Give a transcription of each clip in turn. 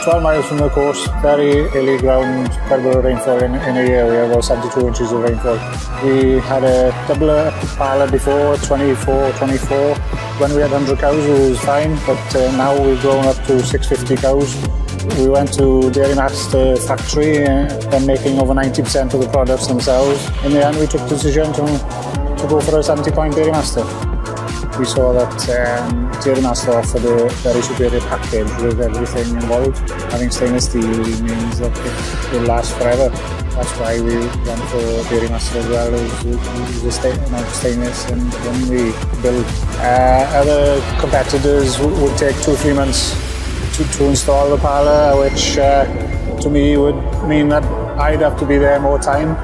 12 miles from the coast, very hilly ground, quite a bit of rainfall in a year. We had about 72 inches of rainfall. We had a double parlour before, 24. When we had 100 cows, it was fine, but now we've grown up to 650 cows. We went to Dairy Master factory and making over 90% of the products themselves. In the end, we took the decision to go for a 70-point Dairy Master. We saw that Dairy Master offered a very superior package with everything involved. Having stainless steel means that it will last forever. That's why we went for Dairy Master as well as the stainless and when we build. Other competitors would take 2 or 3 months to install the parlour, which to me would mean that I'd have to be there more time.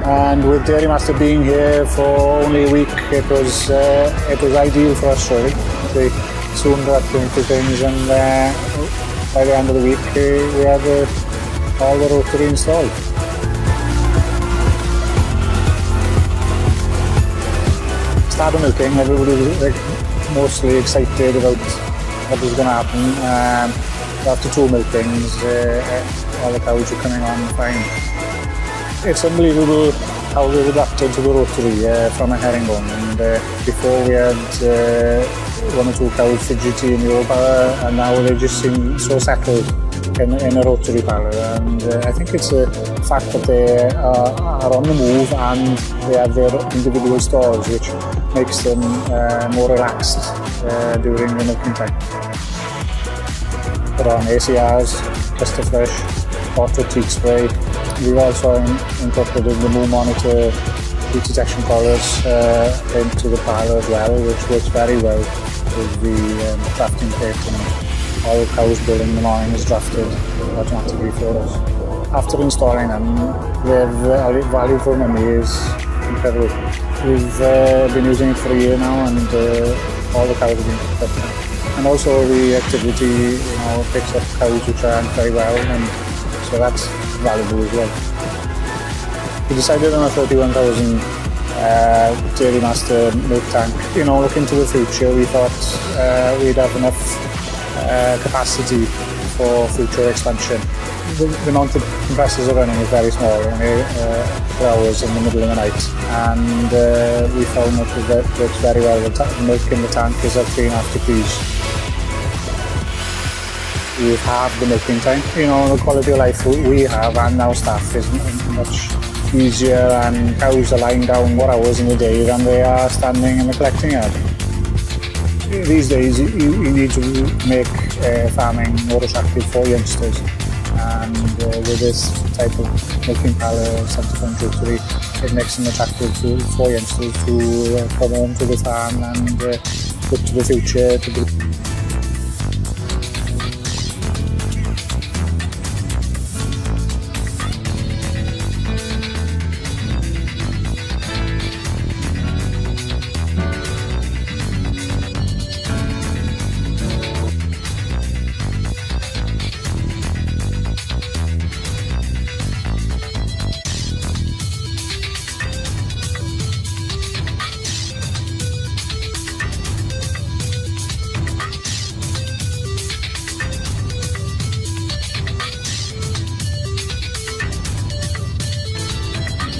And with Dairy Master being here for only a week, it was ideal for us really. We soon got into things, and by the end of the week we had all the rotary installed. Started milking, everybody was mostly excited about what was going to happen. After 2 milkings, all the cows were coming on fine. It's unbelievable how they've adapted to the rotary from a herringbone. And before we had 1 or 2 cows fidgety in the old parlour, and now they just seem so settled in a rotary parlour. And I think it's a fact that they are on the move and they have their individual stalls, which makes them more relaxed during the milking time. Put on ACRs, cluster flush, auto teat spray. We've also incorporated the moo monitor heat detection collars into the parlour as well, which works very well with the drafting kit, and all the cows built in the morning is drafted automatically for us. After installing them, the value for money is incredible. We've been using it for a year now, and all the cows have been picked up now. And also the activity, picks up cows which aren't very well, and so that's valuable as well. We decided on a 31,000 Dairy Master milk tank. Looking to the future, we thought we'd have enough capacity for future expansion. The amount of compressors are running is very small, only for hours in the middle of the night, and we found that it works very well. The milk in the tank is at 3.5 degrees. We've halved the milking time. The quality of life we have and our staff is much easier, and cows are lying down more hours in the day than they are standing in the collecting yard. These days you need to make farming more attractive for youngsters, and with this type of milking parlour, 70-point rotary, it makes them attractive for youngsters to come home to the farm and look to the future.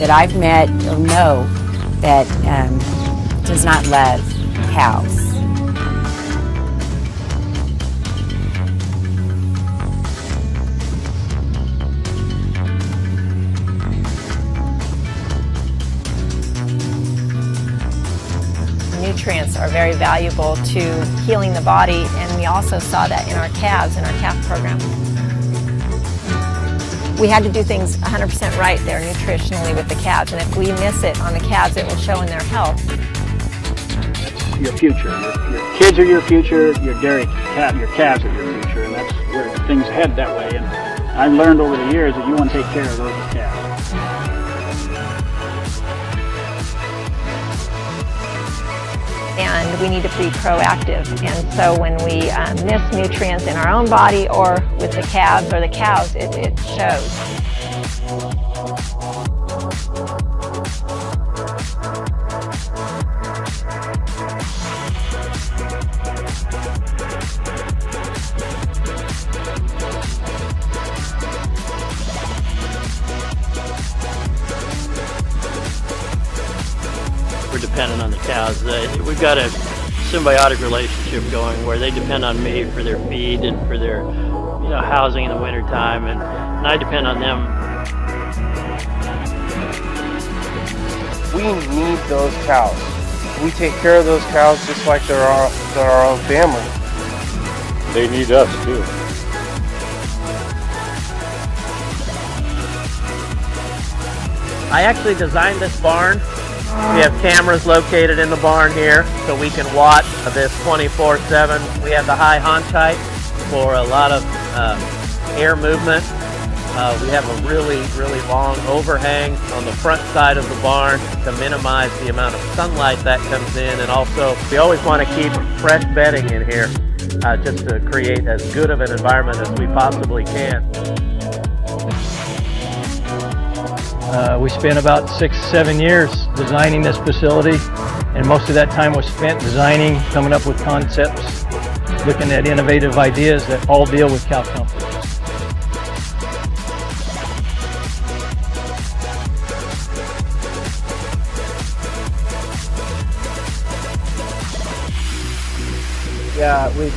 That I've met or know that does not love cows. Nutrients are very valuable to healing the body, and we also saw that in our calves, in our calf program. We had to do things 100% right there nutritionally with the calves, and if we miss it on the calves, it will show in their health. Your future. Your kids are your future, your calves are your future, and that's where things head that way. And I've learned over the years that you want to take care of those calves. And we need to be proactive, and so when we miss nutrients in our own body or with the calves or the cows, it shows. dependent on the cows. We've got a symbiotic relationship going where they depend on me for their feed and for their housing in the wintertime, and I depend on them. We need those cows. We take care of those cows just like they're our own family. They need us too. I actually designed this barn. We have cameras located in the barn here so we can watch this 24/7. We have the high haunch height for a lot of air movement. We have a really long overhang on the front side of the barn to minimize the amount of sunlight that comes in, and also we always want to keep fresh bedding in here just to create as good of an environment as we possibly can. We spent about 6-7 years designing this facility, and most of that time was spent designing, coming up with concepts, looking at innovative ideas that all deal with cow comfort.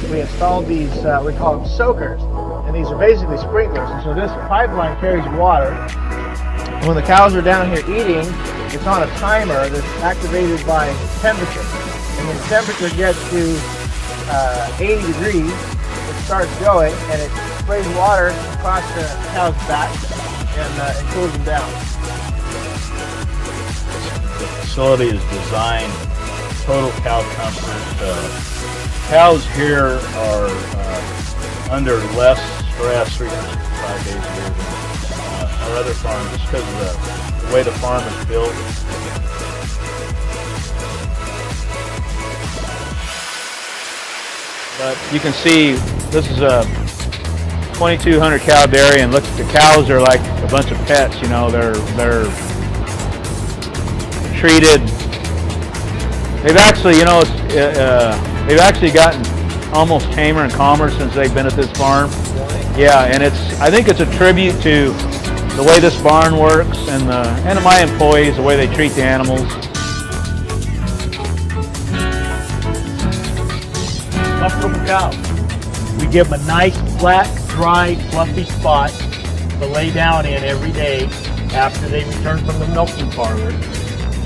We installed these, we call them soakers, and these are basically sprinklers. And so this pipeline carries water. And when the cows are down here eating, it's on a timer that's activated by temperature. And when the temperature gets to 80 degrees, it starts going, and it sprays water across the cow's back and cools them down. The facility is designed total cow comfort. Cows here are under less stress 365 days a year than our other farm, just because of the way the farm is built. But you can see this is a 2,200 cow dairy, and look, the cows are like a bunch of pets. They're treated. They've actually, they've actually gotten almost tamer and calmer since they've been at this farm. Yeah, and I think it's a tribute to the way this barn works and my employees, the way they treat the animals. Comfortable cows. We give them a nice, flat, dry, fluffy spot to lay down in every day after they return from the milking parlor.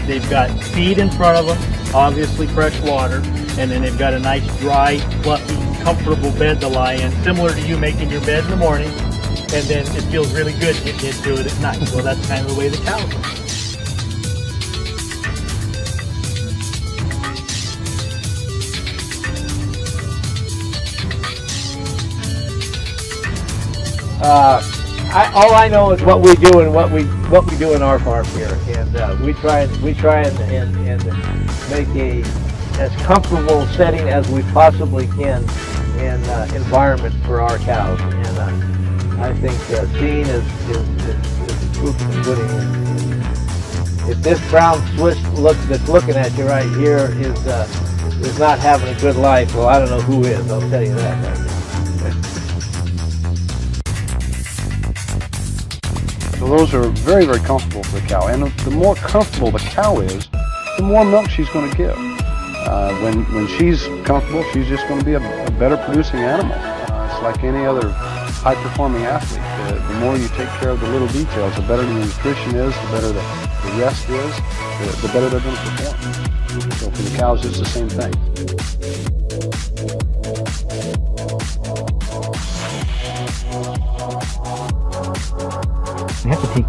They've got feed in front of them, obviously fresh water, and then they've got a nice, dry, fluffy, comfortable bed to lie in, similar to you making your bed in the morning, and then it feels really good getting into it at night. Well, that's kind of the way the cows are. All I know is what we do and what we do in our farm here, and we try and make a as comfortable setting as we possibly can in environment for our cows. And I think seeing is the proof of the pudding. If this brown Swiss that's looking at you right here is not having a good life, well, I don't know who is. I'll tell you that right now. So those are very, very comfortable for the cow. And the more comfortable the cow is, the more milk she's going to give. When she's comfortable, she's just going to be a better producing animal. It's like any other high-performing athlete. The more you take care of the little details, the better the nutrition is, the better the rest is, the better they're going to perform. So for the cows, it's the same thing. We have to take,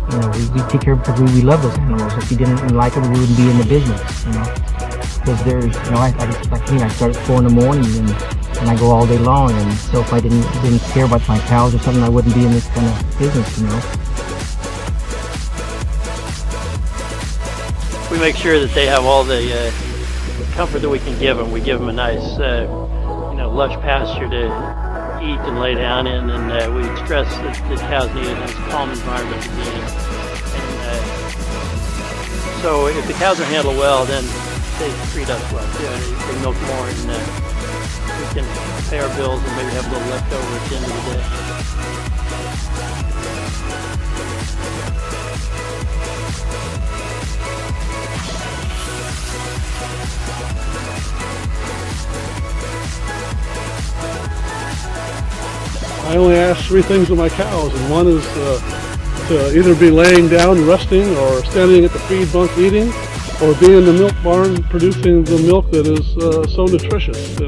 we take care of them because we love those animals. If we didn't like them, we wouldn't be in the business, Because there's, I start at 4 in the morning and I go all day long. And so if I didn't care about my cows or something, I wouldn't be in this kind of business, We make sure that they have all the comfort that we can give them. We give them a nice, lush pasture to eat and lay down in, and we stress that the cows need a nice calm environment to be in. And so if the cows are handled well, then they treat us well too. They milk more, and we can pay our bills and maybe have a little left over at the end of the day. three things with my cows, and one is to either be laying down resting or standing at the feed bunk eating, or be in the milk barn producing the milk that is so nutritious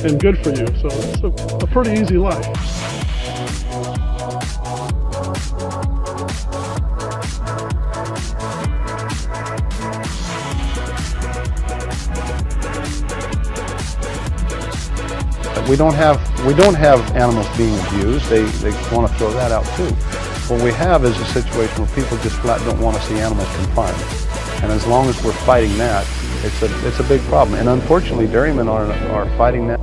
and good for you. So it's a pretty easy life. We don't have animals being abused. They want to throw that out too. What we have is a situation where people just flat don't want to see animals confined. And as long as we're fighting that, it's a big problem. And unfortunately, dairymen are fighting that.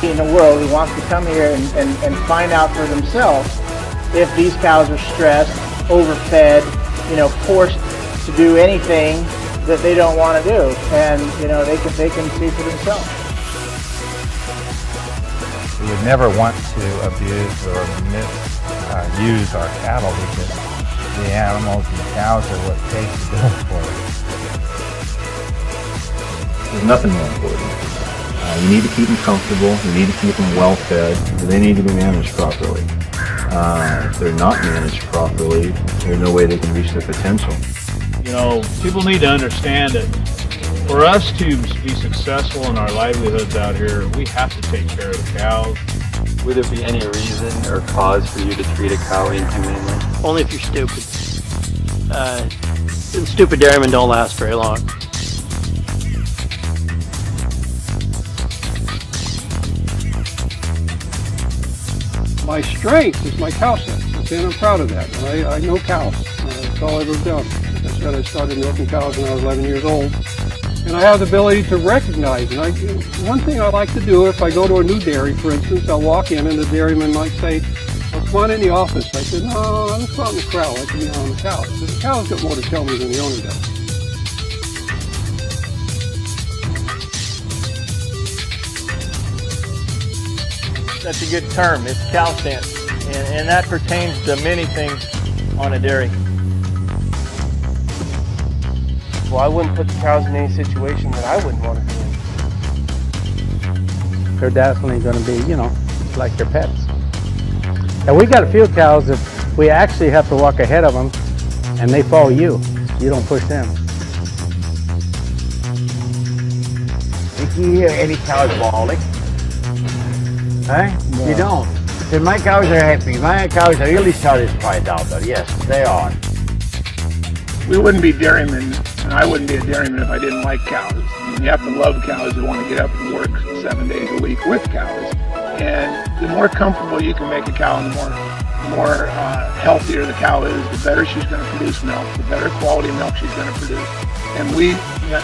In the world who wants to come here and find out for themselves if these cows are stressed, overfed, forced to do anything that they don't want to do, and they can see for themselves. We would never want to abuse or misuse our cattle, because the animals and cows are what pays the bill for it. There's nothing more important. You need to keep them comfortable, you need to keep them well fed, they need to be managed properly. If they're not managed properly, there's no way they can reach their potential. People need to understand that for us to be successful in our livelihoods out here, we have to take care of the cows. Would there be any reason or cause for you to treat a cow inhumanely? Only if you're stupid. And stupid dairymen don't last very long. My strength is my cow sex, and I'm proud of that. I know cows. That's all I've ever done. Like I said, I started milking cows when I was 11 years old. And I have the ability to recognize. And one thing I like to do, if I go to a new dairy, for instance, I'll walk in and the dairyman might say, well, come on in the office. I said, no, let's go out in the corral. I can be on the cows. Because the cow's got more to tell me than the owner does. That's a good term. It's cow sense, and that pertains to many things on a dairy. Well, I wouldn't put the cows in any situation that I wouldn't want to be in. They're definitely going to be, like your pets. And we got a few cows that we actually have to walk ahead of them, and they follow you. You don't push them. If you hear any cows bawling, no. You don't. So my cows are happy. My cows are really satisfied out there. Yes, they are. We wouldn't be dairymen, and I wouldn't be a dairyman if I didn't like cows. You have to love cows. You want to get up and work 7 days a week with cows. And the more comfortable you can make a cow, and the more healthier the cow is, the better she's going to produce milk, the better quality milk she's going to produce. And we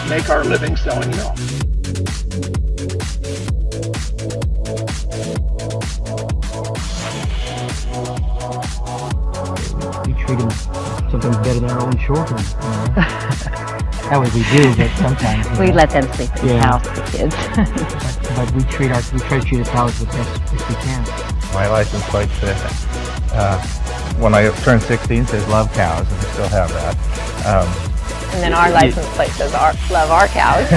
make our living selling milk. We treat them sometimes better than our own children. That way we do, but sometimes we let them sleep in the house, the kids. but we try to treat the cows the best as we can. My license plate said, when I turned 16, says love cows, and I still have that. And then our license plate says love our cows.